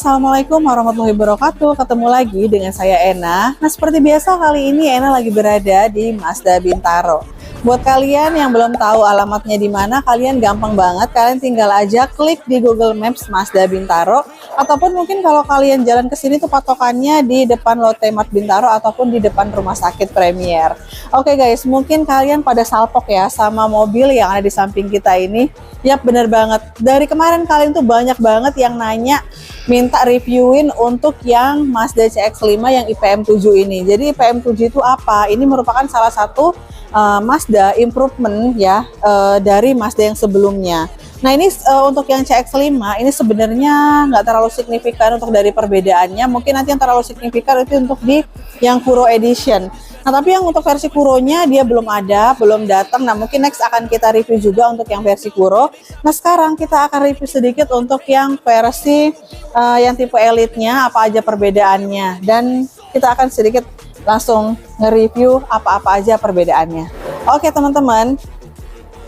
Assalamualaikum warahmatullahi wabarakatuh. Ketemu lagi dengan saya Ena. Nah, seperti biasa kali ini Ena lagi berada di Mazda Bintaro. Buat kalian yang belum tahu alamatnya di mana, kalian gampang banget. Kalian tinggal aja klik di Google Maps Mazda Bintaro, ataupun mungkin kalau kalian jalan ke sini tuh patokannya di depan Lotte Mart Bintaro ataupun di depan Rumah Sakit Premier. Oke guys, mungkin kalian pada salpok ya sama mobil yang ada di samping kita ini. Yap, bener banget. Dari kemarin kalian tuh banyak banget yang nanya minta reviewin untuk yang Mazda CX-5 yang IPM7 ini. Jadi IPM7 itu apa? Ini merupakan salah satu Mazda improvement ya dari Mazda yang sebelumnya. Nah ini untuk yang CX-5 ini sebenarnya nggak terlalu signifikan untuk dari perbedaannya. Mungkin nanti yang terlalu signifikan itu untuk di yang Kuro Edition. Nah tapi yang untuk versi Kuronya dia belum ada, belum datang. Nah mungkin next akan kita review juga untuk yang versi Kuro. Nah sekarang kita akan review sedikit untuk yang versi yang tipe elite-nya, apa aja perbedaannya. Dan kita akan sedikit langsung nge-review apa-apa aja perbedaannya. Oke teman-teman,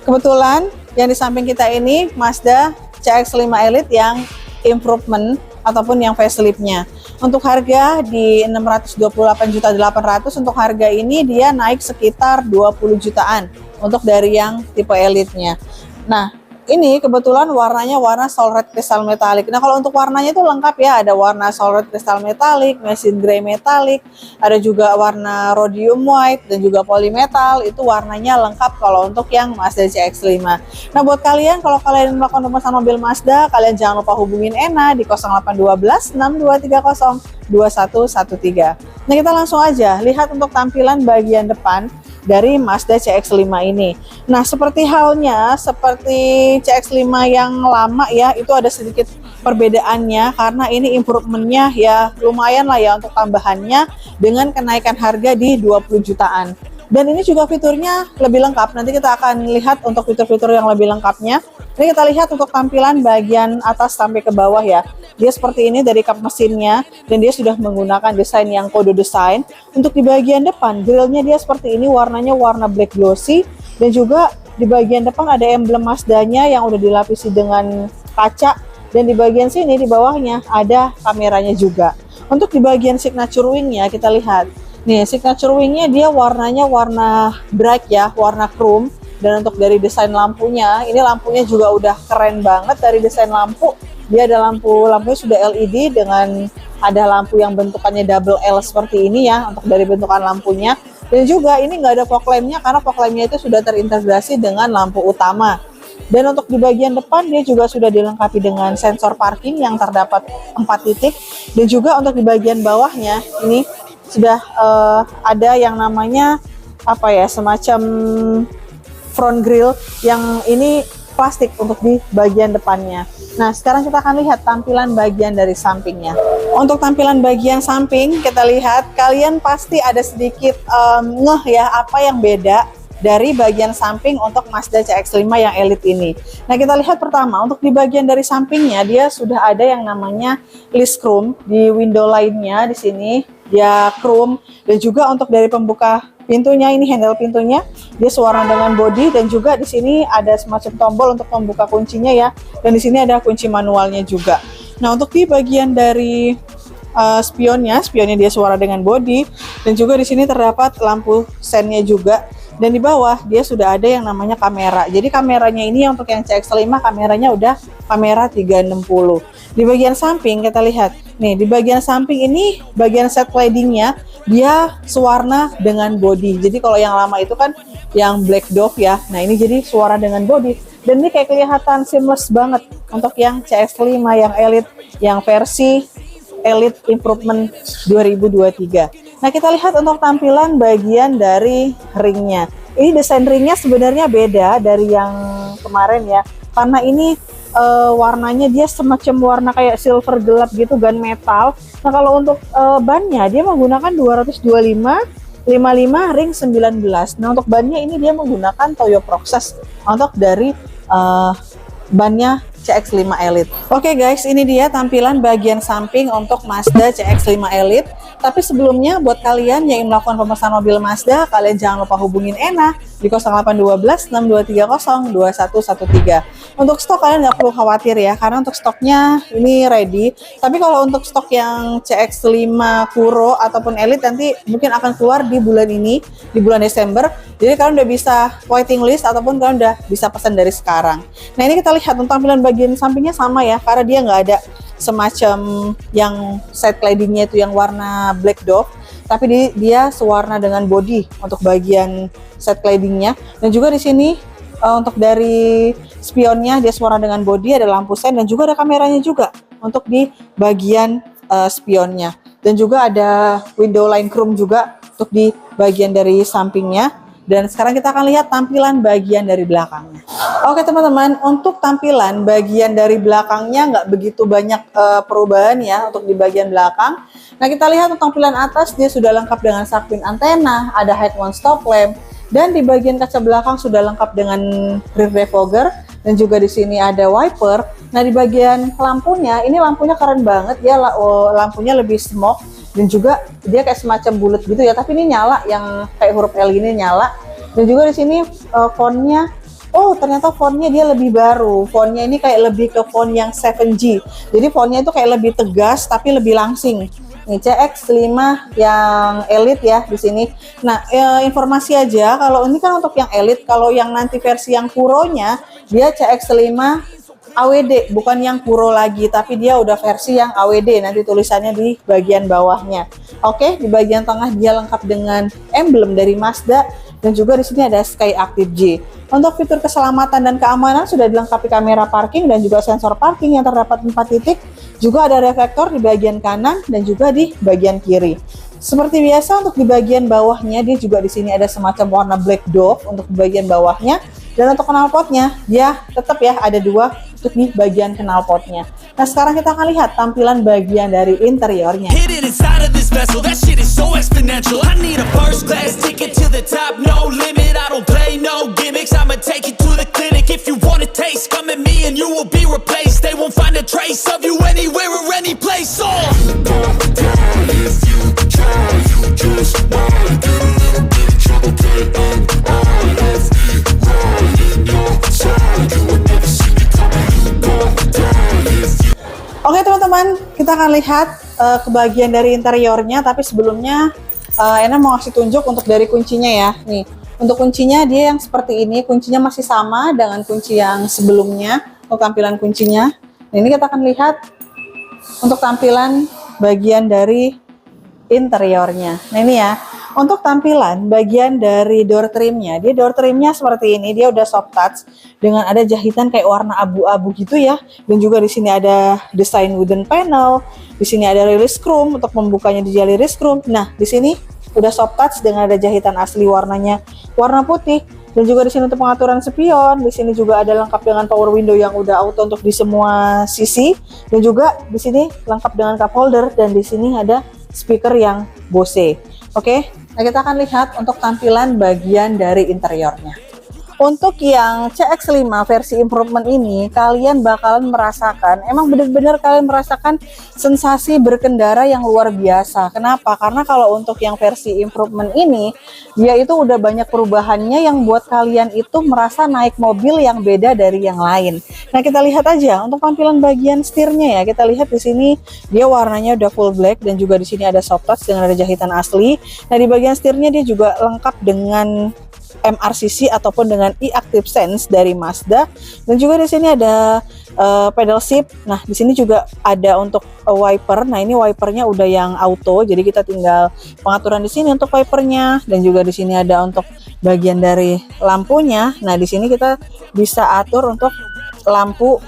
kebetulan yang di samping kita ini Mazda CX-5 Elite yang improvement ataupun yang facelift-nya. Untuk harga di 628.800.000, untuk harga ini dia naik sekitar 20 jutaan untuk dari yang tipe elite-nya. Nah, ini kebetulan warnanya warna Soul Red Crystal Metallic. Nah, kalau untuk warnanya itu lengkap ya, ada warna Soul Red Crystal Metallic, Machine Gray Metallic, ada juga warna Rhodium White dan juga Polymetal. Itu warnanya lengkap kalau untuk yang Mazda CX-5. Nah, buat kalian kalau kalian melakukan pemesan mobil Mazda, kalian jangan lupa hubungin Ena di 0812 6230 2113. Nah, kita langsung aja lihat untuk tampilan bagian depan dari Mazda CX-5 ini. Nah, seperti halnya seperti CX-5 yang lama ya, itu ada sedikit perbedaannya karena ini improvementnya ya lumayan lah ya untuk tambahannya dengan kenaikan harga di 20 jutaan. Dan ini juga fiturnya lebih lengkap. Nanti kita akan lihat untuk fitur-fitur yang lebih lengkapnya. Ini kita lihat untuk tampilan bagian atas sampai ke bawah ya. Dia seperti ini dari kap mesinnya dan dia sudah menggunakan desain yang kode desain. Untuk di bagian depan, grillnya dia seperti ini, warnanya warna black glossy dan juga di bagian depan ada emblem Mazdanya yang udah dilapisi dengan kaca dan di bagian sini di bawahnya ada kameranya juga. Untuk di bagian signature wingnya kita lihat. Nih, signature wingnya dia warnanya warna bright ya, warna chrome. Dan untuk dari desain lampunya, ini lampunya juga udah keren banget dari desain lampu. Dia ada lampunya sudah LED dengan ada lampu yang bentukannya double L seperti ini ya untuk dari bentukan lampunya. Dan juga ini nggak ada fog lampnya karena fog lampnya itu sudah terintegrasi dengan lampu utama. Dan untuk di bagian depan dia juga sudah dilengkapi dengan sensor parking yang terdapat 4 titik. Dan juga untuk di bagian bawahnya ini sudah ada yang namanya apa ya, semacam front grille yang ini plastik untuk di bagian depannya. Nah, sekarang kita akan lihat tampilan bagian dari sampingnya. Untuk tampilan bagian samping, kita lihat kalian pasti ada sedikit ngeh ya apa yang beda dari bagian samping untuk Mazda CX-5 yang Elite ini. Nah, kita lihat pertama untuk di bagian dari sampingnya dia sudah ada yang namanya list chrome di window lainnya di sini. Dia chrome dan juga untuk dari pembuka pintunya ini handle pintunya dia sewarna dengan body dan juga di sini ada semacam tombol untuk membuka kuncinya ya dan di sini ada kunci manualnya juga. Nah untuk di bagian dari spionnya dia sewarna dengan body dan juga di sini terdapat lampu sennya juga dan di bawah dia sudah ada yang namanya kamera. Jadi kameranya ini untuk yang CX-5 kameranya udah kamera 360. Di bagian samping kita lihat nih, di bagian samping ini bagian set claddingnya dia sewarna dengan body. Jadi kalau yang lama itu kan yang black dove ya, nah ini jadi sewarna dengan body dan ini kayak kelihatan seamless banget untuk yang CX-5 yang Elite yang versi Elite Improvement 2023. Nah kita lihat untuk tampilan bagian dari ringnya. Ini desain ringnya sebenarnya beda dari yang kemarin ya, karena ini warnanya dia semacam warna kayak silver gelap gitu, gunmetal. Nah kalau untuk bannya dia menggunakan 225 55 ring 19. Nah untuk bannya ini dia menggunakan Toyo Process untuk dari bannya CX-5 Elite. Oke guys, ini dia tampilan bagian samping untuk Mazda CX-5 Elite. Tapi sebelumnya buat kalian yang ingin melakukan pemesan mobil Mazda, kalian jangan lupa hubungin Ena di 0812 6230 2113. Untuk stok kalian nggak perlu khawatir ya, karena untuk stoknya ini ready. Tapi kalau untuk stok yang CX-5 Kuro ataupun Elite nanti mungkin akan keluar di bulan ini, di bulan Desember. Jadi kalian udah bisa waiting list ataupun kalian udah bisa pesan dari sekarang. Nah ini kita lihat untuk tampilan bagian sampingnya sama ya, karena dia nggak ada semacam yang side claddingnya itu yang warna black dove, tapi dia sewarna dengan body untuk bagian side claddingnya. Dan juga di sini untuk dari spionnya dia sewarna dengan body, ada lampu sen dan juga ada kameranya juga untuk di bagian spionnya. Dan juga ada window line chrome juga untuk di bagian dari sampingnya. Dan sekarang kita akan lihat tampilan bagian dari belakangnya. Oke teman-teman, untuk tampilan bagian dari belakangnya nggak begitu banyak perubahan ya untuk di bagian belakang. Nah kita lihat untuk tampilan atas, dia sudah lengkap dengan shark fin antena, ada head mount stop lamp, dan di bagian kaca belakang sudah lengkap dengan rear defogger, dan juga di sini ada wiper. Nah di bagian lampunya, ini lampunya keren banget ya, lampunya lebih smoke. Dan juga dia kayak semacam bulat gitu ya, tapi ini nyala yang kayak huruf L ini nyala. Dan juga di sini fontnya, oh ternyata fontnya dia lebih baru. Fontnya ini kayak lebih ke font yang 7G. Jadi fontnya itu kayak lebih tegas tapi lebih langsing. Nih CX-5 yang Elite ya di sini. Nah informasi aja, kalau ini kan untuk yang Elite, kalau yang nanti versi yang Kuronya dia CX-5 AWD, bukan yang Kuro lagi, tapi dia udah versi yang AWD, nanti tulisannya di bagian bawahnya. Oke, di bagian tengah dia lengkap dengan emblem dari Mazda, dan juga di sini ada Sky Active J. Untuk fitur keselamatan dan keamanan sudah dilengkapi kamera parking dan juga sensor parking yang terdapat 4 titik, juga ada reflektor di bagian kanan dan juga di bagian kiri. Seperti biasa untuk di bagian bawahnya dia juga di sini ada semacam warna black dove untuk di bagian bawahnya. Dan untuk knalpotnya dia tetap ya ada 2 untuk di bagian knalpotnya. Nah sekarang kita akan lihat tampilan bagian dari interiornya. Oke teman-teman, kita akan lihat ke bagian dari interiornya, tapi sebelumnya Ena mau ngasih tunjuk untuk dari kuncinya ya. Nih, untuk kuncinya dia yang seperti ini, kuncinya masih sama dengan kunci yang sebelumnya untuk tampilan kuncinya. Nah, ini kita akan lihat untuk tampilan bagian dari interiornya. Nah ini ya, untuk tampilan bagian dari door trimnya, dia door trimnya seperti ini, dia udah soft touch dengan ada jahitan kayak warna abu-abu gitu ya. Dan juga di sini ada desain wooden panel, di sini ada release chrome untuk membukanya di jali release chrome. Nah di sini udah soft touch dengan ada jahitan asli warnanya warna putih. Dan juga di sini untuk pengaturan spion, di sini juga ada lengkap dengan power window yang udah auto untuk di semua sisi. Dan juga di sini lengkap dengan cup holder dan di sini ada speaker yang Bose. Oke, nah kita akan lihat untuk tampilan bagian dari interiornya. Untuk yang CX-5 versi improvement ini, kalian bakalan merasakan, emang benar-benar kalian merasakan sensasi berkendara yang luar biasa. Kenapa? Karena kalau untuk yang versi improvement ini, dia itu udah banyak perubahannya yang buat kalian itu merasa naik mobil yang beda dari yang lain. Nah kita lihat aja untuk tampilan bagian setirnya ya. Kita lihat di sini dia warnanya udah full black dan juga di sini ada soft touch dengan ada jahitan asli. Nah di bagian setirnya dia juga lengkap dengan MRCC ataupun dengan e-Active Sense dari Mazda. Dan juga di sini ada pedal shift. Nah di sini juga ada untuk wiper. Nah ini wipernya udah yang auto, jadi kita tinggal pengaturan di sini untuk wipernya. Dan juga di sini ada untuk bagian dari lampunya. Nah di sini kita bisa atur untuk lampu,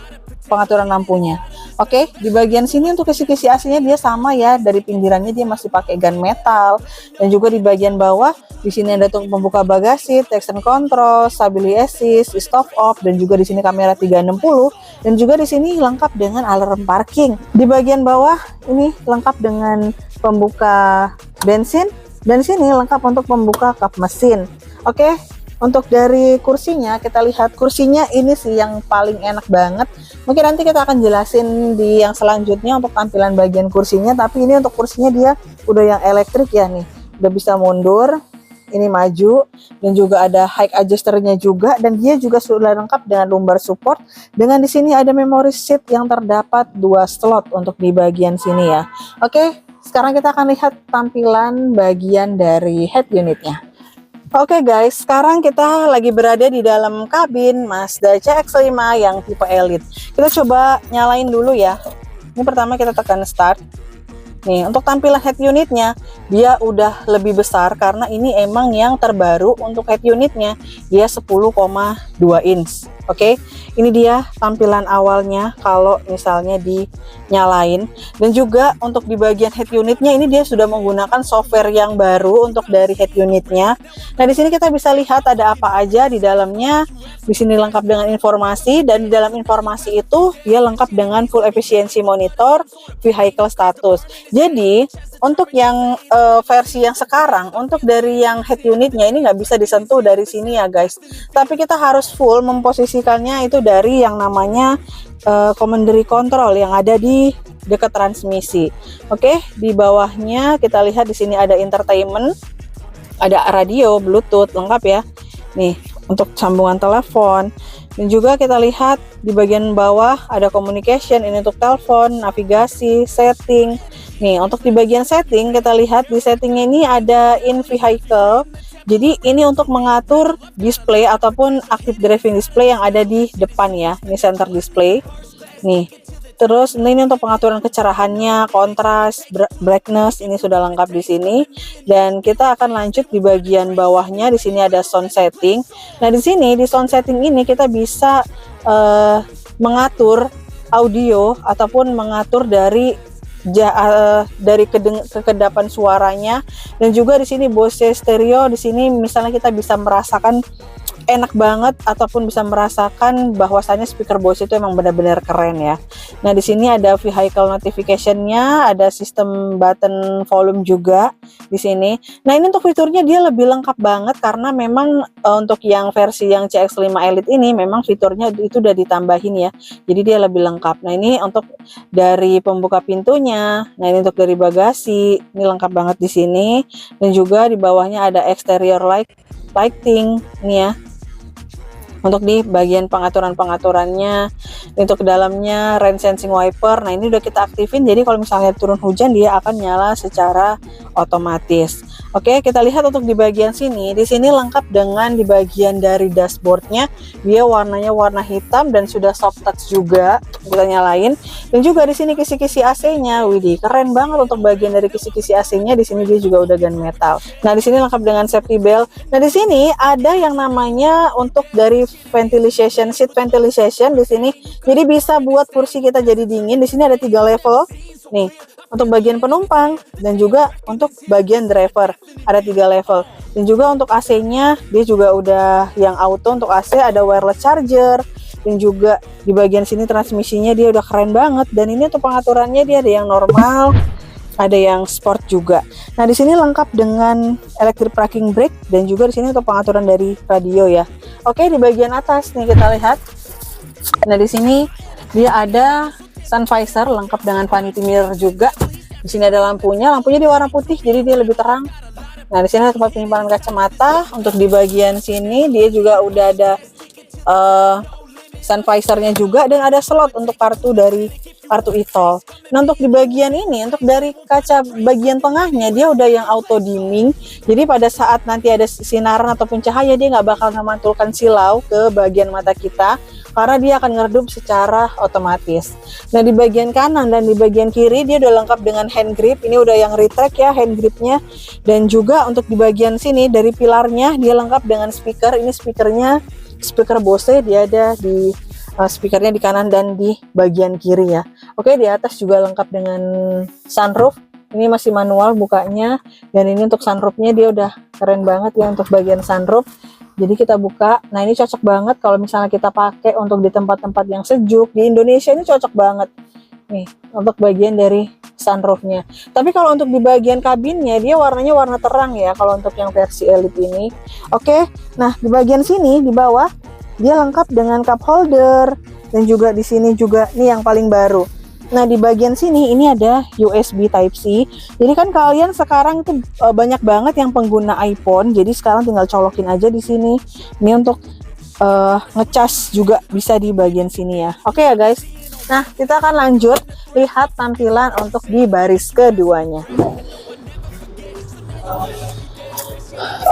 pengaturan lampunya. Oke, di bagian sini untuk kisi-kisi AC-nya dia sama ya, dari pinggirannya dia masih pakai gun metal. Dan juga di bagian bawah di sini ada untuk pembuka bagasi, traction control, stability assist, stop off, dan juga di sini kamera 360. Dan juga di sini lengkap dengan alarm parking. Di bagian bawah ini lengkap dengan pembuka bensin dan sini lengkap untuk pembuka kap mesin. Oke. Untuk dari kursinya, kita lihat kursinya ini sih yang paling enak banget. Mungkin nanti kita akan jelasin di yang selanjutnya untuk tampilan bagian kursinya, tapi ini untuk kursinya dia udah yang elektrik ya nih. Udah bisa mundur, ini maju, dan juga ada height adjusternya juga, dan dia juga sudah lengkap dengan lumbar support. Dengan di sini ada memory seat yang terdapat 2 slot untuk di bagian sini ya. Oke, sekarang kita akan lihat tampilan bagian dari head unitnya. Oke guys, sekarang kita lagi berada di dalam kabin Mazda CX-5 yang tipe Elite. Kita coba nyalain dulu ya. Ini pertama kita tekan start. Nih, untuk tampilan head unitnya, dia udah lebih besar karena ini emang yang terbaru untuk head unitnya. Dia 10,2 inch. Oke, ini dia tampilan awalnya kalau misalnya dinyalain. Dan juga untuk di bagian head unitnya ini dia sudah menggunakan software yang baru untuk dari head unitnya. Nah, di sini kita bisa lihat ada apa aja di dalamnya. Di sini lengkap dengan informasi, dan di dalam informasi itu dia lengkap dengan full efficiency monitor, vehicle status. Jadi untuk yang versi yang sekarang, untuk dari yang head unitnya ini nggak bisa disentuh dari sini ya guys. Tapi kita harus full memposisikannya itu dari yang namanya commandery control yang ada di dekat transmisi. Oke, di bawahnya kita lihat di sini ada entertainment, ada radio, bluetooth, lengkap ya. Nih, untuk sambungan telepon. Dan juga kita lihat di bagian bawah ada communication, ini untuk telepon, navigasi, setting. Nih, untuk di bagian setting kita lihat di settingnya ini ada in vehicle. Jadi ini untuk mengatur display ataupun active driving display yang ada di depan ya. Ini center display. Nih, terus ini untuk pengaturan kecerahannya, kontras, brightness, ini sudah lengkap di sini. Dan kita akan lanjut di bagian bawahnya. Di sini ada sound setting. Nah, di sini di sound setting ini kita bisa mengatur audio ataupun mengatur dari kekedapan suaranya, dan juga di sini Bose stereo. Di sini misalnya kita bisa merasakan enak banget ataupun bisa merasakan bahwasannya speaker Bose itu emang benar-benar keren ya. Nah, di sini ada vehicle notification-nya, ada sistem button volume juga di sini. Nah, ini untuk fiturnya dia lebih lengkap banget karena memang untuk yang versi yang CX-5 Elite ini memang fiturnya itu udah ditambahin ya. Jadi dia lebih lengkap. Nah, ini untuk dari pembuka pintunya. Nah, ini untuk dari bagasi, ini lengkap banget di sini. Dan juga di bawahnya ada exterior lighting ini ya. Untuk di bagian pengaturannya, untuk dalamnya rain sensing wiper. Nah, ini udah kita aktifin, jadi kalau misalnya turun hujan dia akan nyala secara otomatis. Oke, kita lihat untuk di bagian sini. Di sini lengkap dengan di bagian dari dashboardnya, dia warnanya warna hitam dan sudah soft touch juga. Kita nyalain. Dan juga di sini kisi-kisi AC-nya, widih, keren banget untuk bagian dari kisi-kisi AC-nya. Di sini dia juga udah gunmetal. Nah, di sini lengkap dengan safety belt. Nah, di sini ada yang namanya untuk dari ventilation, seat ventilation di sini. Jadi bisa buat kursi kita jadi dingin. Di sini ada 3 level. Nih, untuk bagian penumpang dan juga untuk bagian driver ada 3 level. Dan juga untuk AC-nya dia juga udah yang auto. Untuk AC ada wireless charger, dan juga di bagian sini transmisinya dia udah keren banget. Dan ini untuk pengaturannya dia ada yang normal, ada yang sport juga. Nah, di sini lengkap dengan electric parking brake, dan juga di sini untuk pengaturan dari radio ya. Oke, di bagian atas nih kita lihat. Nah, di sini dia ada sun visor lengkap dengan vanity mirror juga. Di sini ada lampunya di warna putih, jadi dia lebih terang. Nah, di sini ada tempat penyimpanan kacamata. Untuk di bagian sini dia juga udah ada sun visornya juga, dan ada slot untuk kartu dari kartu e-tol. Nah, untuk di bagian ini, untuk dari kaca bagian tengahnya dia udah yang auto dimming. Jadi pada saat nanti ada sinaran ataupun cahaya dia nggak bakal memantulkan silau ke bagian mata kita, karena dia akan ngeredup secara otomatis. Nah, di bagian kanan dan di bagian kiri dia udah lengkap dengan hand grip. Ini udah yang retract ya hand gripnya. Dan juga untuk di bagian sini dari pilarnya dia lengkap dengan speaker. Ini speaker Bose, dia ada di speakernya di kanan dan di bagian kiri ya. Oke, di atas juga lengkap dengan sunroof. Ini masih manual bukanya, dan ini untuk sunroofnya dia udah keren banget ya untuk bagian sunroof. Jadi kita buka. Nah, ini cocok banget kalau misalnya kita pakai untuk di tempat-tempat yang sejuk. Di Indonesia ini cocok banget. Nih, untuk bagian dari sunroofnya. Tapi kalau untuk di bagian kabinnya, dia warnanya warna terang ya, kalau untuk yang versi Elite ini. Oke, nah di bagian sini, di bawah, dia lengkap dengan cup holder. Dan juga di sini juga, nih yang paling baru. Nah, di bagian sini, ini ada USB Type-C. Jadi kan kalian sekarang itu banyak banget yang pengguna iPhone. Jadi sekarang tinggal colokin aja di sini. Ini untuk ngecas juga bisa di bagian sini ya. Oke ya guys. Nah, kita akan lanjut lihat tampilan untuk di baris keduanya.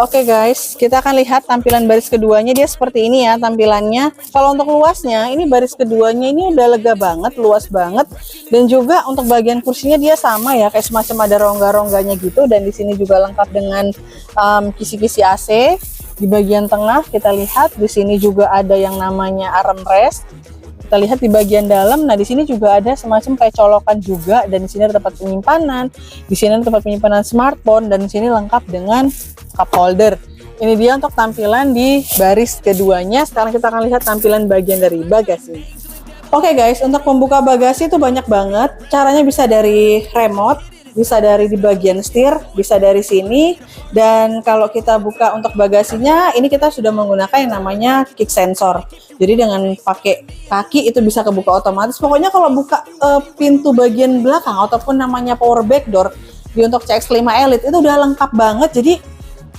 Oke guys, kita akan lihat tampilan baris keduanya. Dia seperti ini ya tampilannya. Kalau untuk luasnya, ini baris keduanya ini udah lega banget, luas banget. Dan juga untuk bagian kursinya dia sama ya, kayak semacam ada rongga-rongganya gitu. Dan di sini juga lengkap dengan kisi-kisi AC. Di bagian tengah kita lihat di sini juga ada yang namanya armrest. Kita lihat di bagian dalam, nah di sini juga ada semacam kayak colokan juga, dan di sini ada tempat penyimpanan, di sini ada tempat penyimpanan smartphone, dan di sini lengkap dengan cup holder. Ini dia untuk tampilan di baris keduanya. Sekarang kita akan lihat tampilan bagian dari bagasi. Oke guys, untuk membuka bagasi itu banyak banget. Caranya bisa dari remote, bisa dari di bagian setir, bisa dari sini. Dan kalau kita buka untuk bagasinya, ini kita sudah menggunakan yang namanya kick sensor. Jadi dengan pakai kaki itu bisa kebuka otomatis. Pokoknya kalau buka pintu bagian belakang ataupun namanya power back door di untuk CX-5 Elite itu udah lengkap banget. Jadi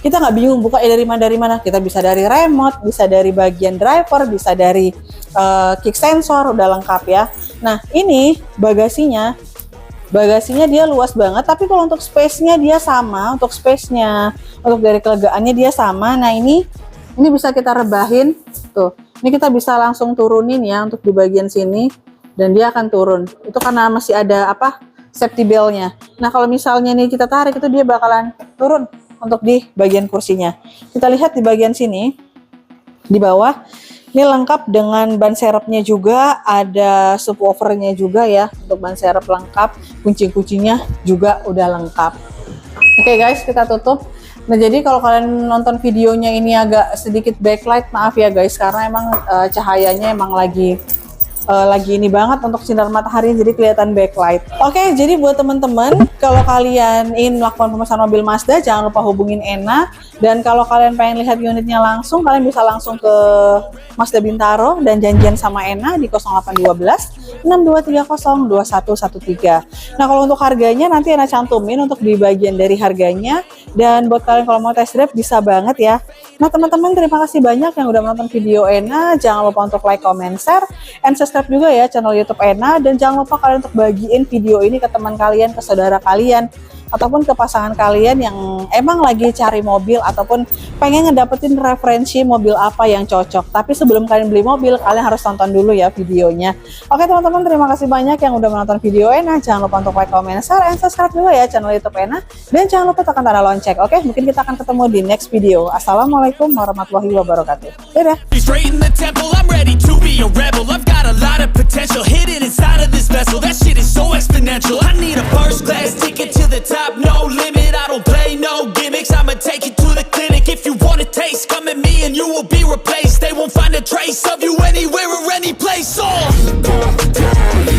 kita nggak bingung buka dari mana. Kita bisa dari remote, bisa dari bagian driver, bisa dari kick sensor, udah lengkap ya. Nah ini bagasinya dia luas banget, tapi kalau untuk space-nya dia sama, untuk space-nya, untuk dari kelegaannya dia sama. Nah ini bisa kita rebahin tuh. Ini kita bisa langsung turunin ya untuk di bagian sini, dan dia akan turun. Itu karena masih ada safety belt-nya. Nah kalau misalnya nih kita tarik itu dia bakalan turun untuk di bagian kursinya. Kita lihat di bagian sini, di bawah. Ini lengkap dengan ban serepnya juga, ada subwoofernya juga ya. Untuk ban serep lengkap, kunci-kuncinya juga udah lengkap. Oke guys, kita tutup. Nah jadi kalau kalian nonton videonya ini agak sedikit backlight, maaf ya guys, karena emang cahayanya emang lagi ini banget untuk sinar matahari, jadi kelihatan backlight. Oke, jadi buat teman-teman, kalau kalian ingin melakukan pemesanan mobil Mazda, jangan lupa hubungin Ena. Dan kalau kalian pengen lihat unitnya langsung, kalian bisa langsung ke Mazda Bintaro dan janjian sama Ena di 0812 6230 2113. Nah kalau untuk harganya nanti Ena cantumin untuk di bagian dari harganya. Dan buat kalian kalau mau test drive bisa banget ya. Nah teman-teman, terima kasih banyak yang udah menonton video Ena. Jangan lupa untuk like, comment, share, and subscribe juga ya channel YouTube Ena. Dan jangan lupa kalian untuk bagiin video ini ke teman kalian, ke saudara kalian, ataupun ke pasangan kalian yang emang lagi cari mobil ataupun pengen ngedapetin referensi mobil apa yang cocok. Tapi sebelum kalian beli mobil, kalian harus tonton dulu ya videonya. Oke teman-teman, terima kasih banyak yang udah menonton video Ena. Jangan lupa untuk like, comment, share, and subscribe juga ya channel YouTube Ena. Dan jangan lupa tekan tanda lonceng. Oke, mungkin kita akan ketemu di next video. Assalamualaikum warahmatullahi wabarakatuh. Dadah. Top, no limit, I don't play no gimmicks, I'ma take it